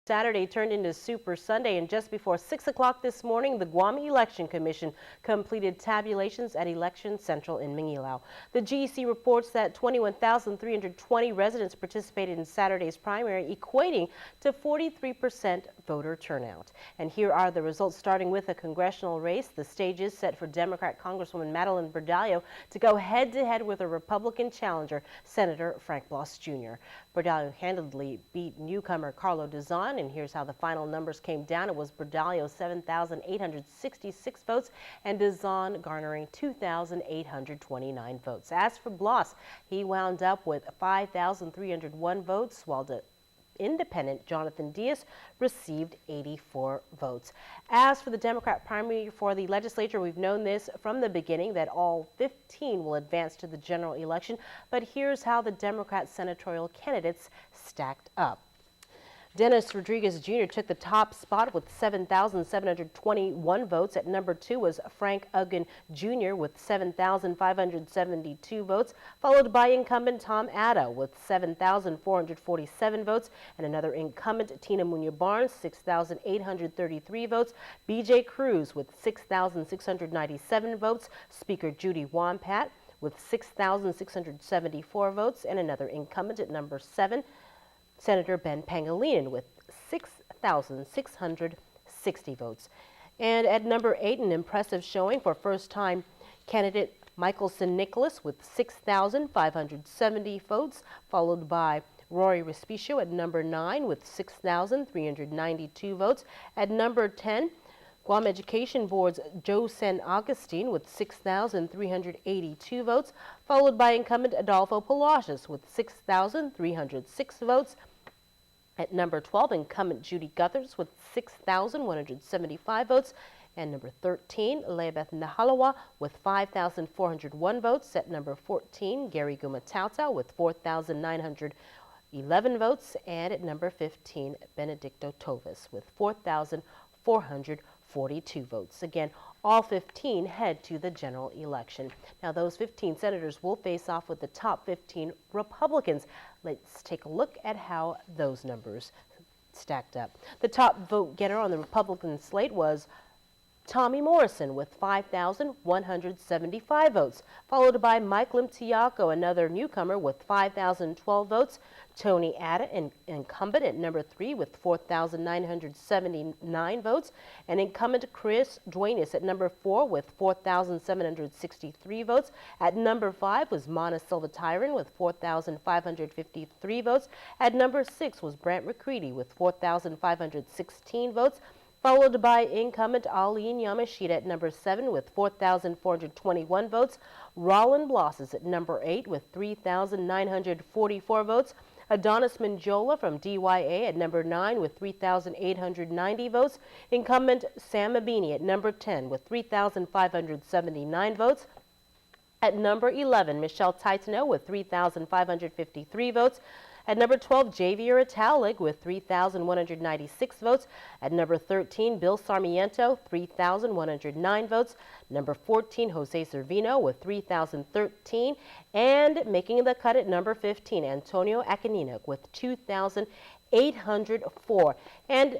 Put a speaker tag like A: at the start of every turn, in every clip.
A: Saturday turned into Super Sunday, and just before 6 o'clock this morning, the Guam Election Commission completed tabulations at Election Central in Mangilao. The GEC reports that 21,320 residents participated in Saturday's primary, equating to 43% voter turnout. And here are the results, starting with a congressional race. The stage is set for Democrat Congresswoman Madeline Bordallo to go head-to-head with a Republican challenger, Senator Frank Bloss Jr. Bordallo handily beat newcomer Carlo Dizon, and here's how the final numbers came down. It was Bordallo 7,866 votes and Dizon garnering 2,829 votes. As for Bloss, he wound up with 5,301 votes, while the independent Jonathan Diaz received 84 votes. As for the Democrat primary for the legislature, we've known this from the beginning that all 15 will advance to the general election, but here's how the Democrat senatorial candidates stacked up. Dennis Rodriguez Jr. took the top spot with 7,721 votes. At number 2 was Frank Uggan Jr. with 7,572 votes, followed by incumbent Tom Atta with 7,447 votes, and another incumbent, Tina Munoz Barnes, 6,833 votes, BJ Cruz with 6,697 votes, Speaker Judy Wampat with 6,674 votes, and another incumbent at number 7, Senator Ben Pangilinan with 6,660 votes. And at number 8, an impressive showing for first-time candidate Michelson Nicholas with 6,570 votes, followed by Rory Respicio at number 9 with 6,392 votes. At number 10, Guam Education Board's Joe San Agustin with 6,382 votes, followed by incumbent Adolfo Palacios with 6,306 votes. At number 12, incumbent Judy Guthers with 6,175 votes. And number 13, Leabeth Nahalawa with 5,401 votes. At number 14, Gary Gumatauta with 4,911 votes. And at number 15, Benedicto Tovis with 4,442 votes. Again, all 15 head to the general election. Now, those 15 senators will face off with the top 15 Republicans. Let's take a look at how those numbers stacked up. The top vote getter on the Republican slate was Tommy Morrison with 5,175 votes, followed by Mike Limtiaco, another newcomer, with 5,012 votes. Tony Atta, an incumbent, at number 3 with 4,979 votes, and incumbent Chris Duenas at number 4 with 4,763 votes. At number 5 was Mana Silva Tyron with 4,553 votes. At number 6 was Brant McCready with 4,516 votes, followed by incumbent Aline Yamashita at number 7 with 4,421 votes. Roland Bloss is at number 8 with 3,944 votes. Adonis Manjola from DYA at number 9 with 3,890 votes. Incumbent Sam Mabini at number 10 with 3,579 votes. At number 11, Michelle Titano with 3,553 votes. At number 12, Javier Atalig with 3,196 votes. At number 13, Bill Sarmiento, 3,109 votes. Number 14, Jose Servino with 3,013. And making the cut at number 15, Antonio Akinino with 2,804. And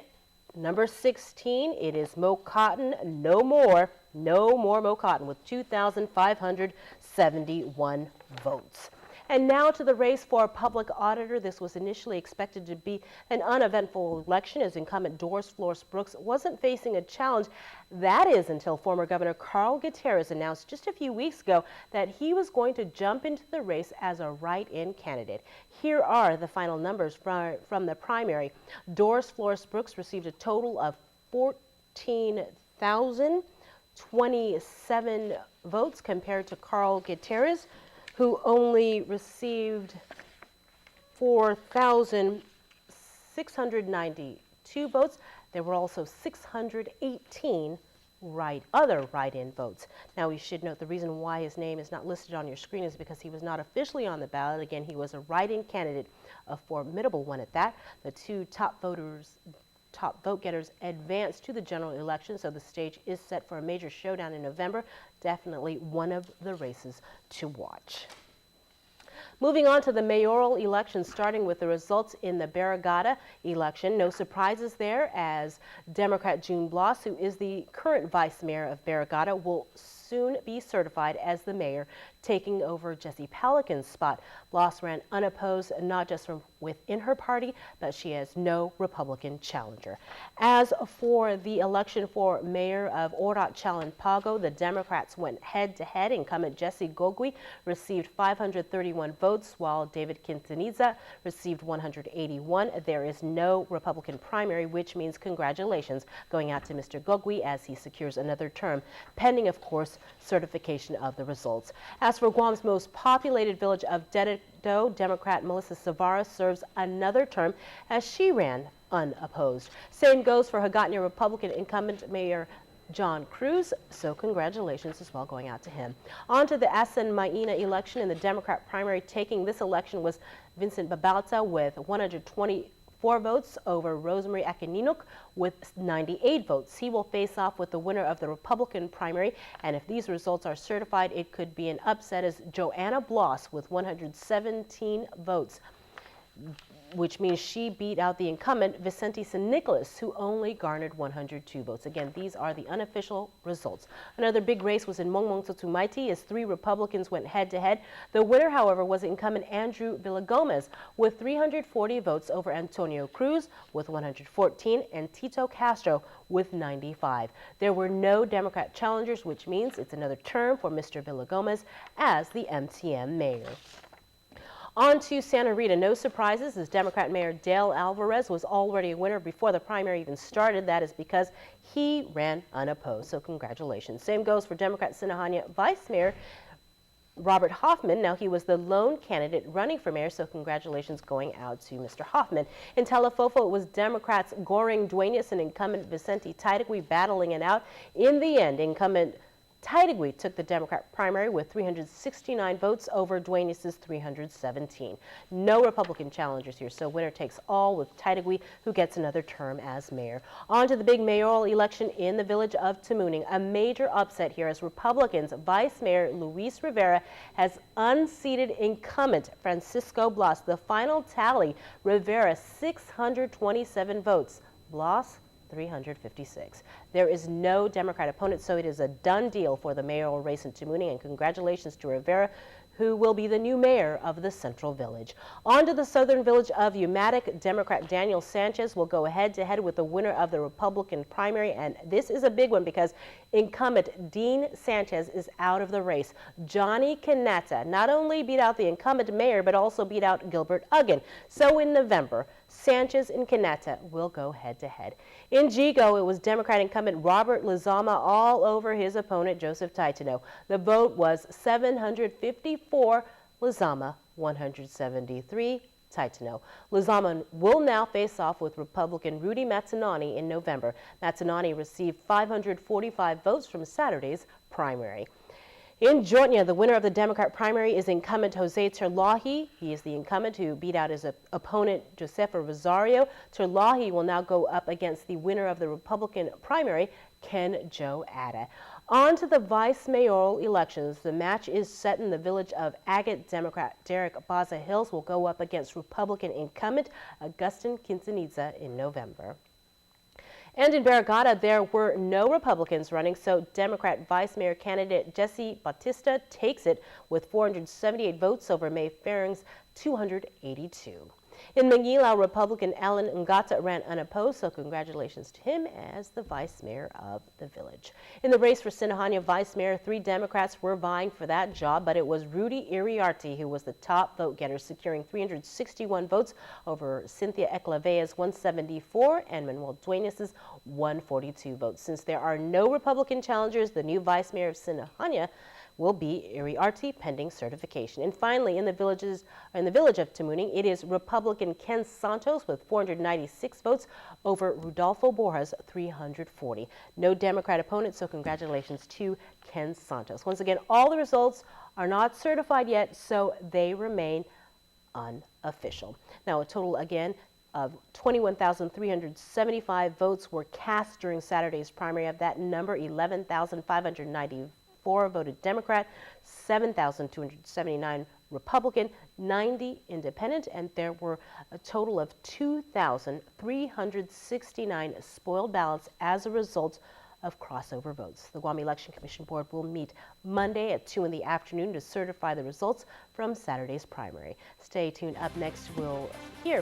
A: number 16, it is Mo Cotton, no more Mo Cotton with 2,571 votes. And now to the race for public auditor. This was initially expected to be an uneventful election, as incumbent Doris Flores Brooks wasn't facing a challenge. That is until former Governor Carl Gutierrez announced just a few weeks ago that he was going to jump into the race as a write-in candidate. Here are the final numbers from the primary. Doris Flores Brooks received a total of 14,027 votes compared to Carl Gutierrez, who only received 4,692 votes. There were also 618 other write-in votes. Now, we should note the reason why his name is not listed on your screen is because he was not officially on the ballot. Again, he was a write-in candidate, a formidable one at that. The two top vote getters advanced to the general election, so the stage is set for a major showdown in November. Definitely one of the races to watch. Moving on to the mayoral election, starting with the results in the Barrigada election. No surprises there, as Democrat June Bloss, who is the current vice mayor of Barrigada, will soon be certified as the mayor, taking over Jesse Pelican's spot. Bloss ran unopposed, not just from within her party, but she has no Republican challenger. As for the election for mayor of Orat Chalan-Pago, the Democrats went head-to-head. Incumbent Jesse Gogui received 531 votes, while David Quintanilla received 181. There is no Republican primary, which means congratulations going out to Mr. Gogui as he secures another term, pending, of course, certification of the results. As for Guam's most populated village of Dededo, Democrat Melissa Savara serves another term as she ran unopposed. Same goes for Hagåtña Republican incumbent Mayor John Cruz, so congratulations as well going out to him. On to the Asan Maina election. In the Democrat primary taking this election was Vincent Babalta with 124 votes over Rosemary Akininuk with 98 votes. He will face off with the winner of the Republican primary, and if these results are certified, it could be an upset as Joanna Bloss with 117 votes, which means she beat out the incumbent Vicente San Nicolas, who only garnered 102 votes. Again, these are the unofficial results. Another big race was in Mongmong Tutumaiti as 3 Republicans went head-to-head. The winner, however, was incumbent Andrew Villagomez with 340 votes over Antonio Cruz with 114 and Tito Castro with 95. There were no Democrat challengers, which means it's another term for Mr. Villagomez as the MTM mayor. On to Santa Rita, no surprises as Democrat Mayor Dale Alvarez was already a winner before the primary even started. That is because he ran unopposed, so congratulations. Same goes for Democrat Sinajana Vice Mayor Robert Hoffman. Now, he was the lone candidate running for mayor, so congratulations going out to Mr. Hoffman. In Telefofo, it was Democrats Goring Duenas and incumbent Vicente Taitegui battling it out. In the end, incumbent Taitegui took the Democrat primary with 369 votes over Duenas' 317. No Republican challengers here, so winner takes all with Taitegui, who gets another term as mayor. On to the big mayoral election in the village of Tamuning. A major upset here as Republicans Vice Mayor Luis Rivera has unseated incumbent Francisco Bloss. The final tally, Rivera 627 votes, Bloss 356. There is no Democrat opponent, so it is a done deal for the mayoral race in Tamuning, and congratulations to Rivera, who will be the new mayor of the Central Village. On to the southern village of Umatic. Democrat Daniel Sanchez will go head-to-head with the winner of the Republican primary, and this is a big one because incumbent Dean Sanchez is out of the race. Johnny Kanata not only beat out the incumbent mayor, but also beat out Gilbert Uggan. So in November, Sanchez and Kanata will go head-to-head. In Jigo, it was Democrat incumbent Robert Lizama all over his opponent, Joseph Taitano. The vote was 754, Lizama 173, Taitano. Lizama will now face off with Republican Rudy Matanane in November. Matanane received 545 votes from Saturday's primary. In Georgia, the winner of the Democrat primary is incumbent Jose Terlahi. He is the incumbent who beat out his opponent, Josefa Rosario. Terlahi will now go up against the winner of the Republican primary, Ken Joe Atta. On to the vice mayoral elections. The match is set in the village of Agate. Democrat Derek Baza Hills will go up against Republican incumbent Augustin Quintanilla in November. And in Barrigada, there were no Republicans running, so Democrat Vice Mayor candidate Jesse Bautista takes it with 478 votes over May Faring's 282. In Manila, Republican Alan Ngata ran unopposed, so congratulations to him as the vice mayor of the village. In the race for Sinajana vice mayor, 3 Democrats were vying for that job, but it was Rudy Iriarte who was the top vote getter, securing 361 votes over Cynthia Eclavea's 174 and Manuel Duenas' 142 votes. Since there are no Republican challengers, the new vice mayor of Sinajana will be Iriarte pending certification. And finally, in the village of Tamuning, it is Republican Ken Santos with 496 votes over Rudolfo Borja's 340. No Democrat opponent, so congratulations to Ken Santos. Once again, all the results are not certified yet, so they remain unofficial. Now, a total again of 21,375 votes were cast during Saturday's primary. Of that number, 11,594 voted Democrat, 7,279 Republican, 90 independent, and there were a total of 2,369 spoiled ballots as a result of crossover votes. The Guam Election Commission Board will meet Monday at 2 in the afternoon to certify the results from Saturday's primary. Stay tuned. Up next, we'll hear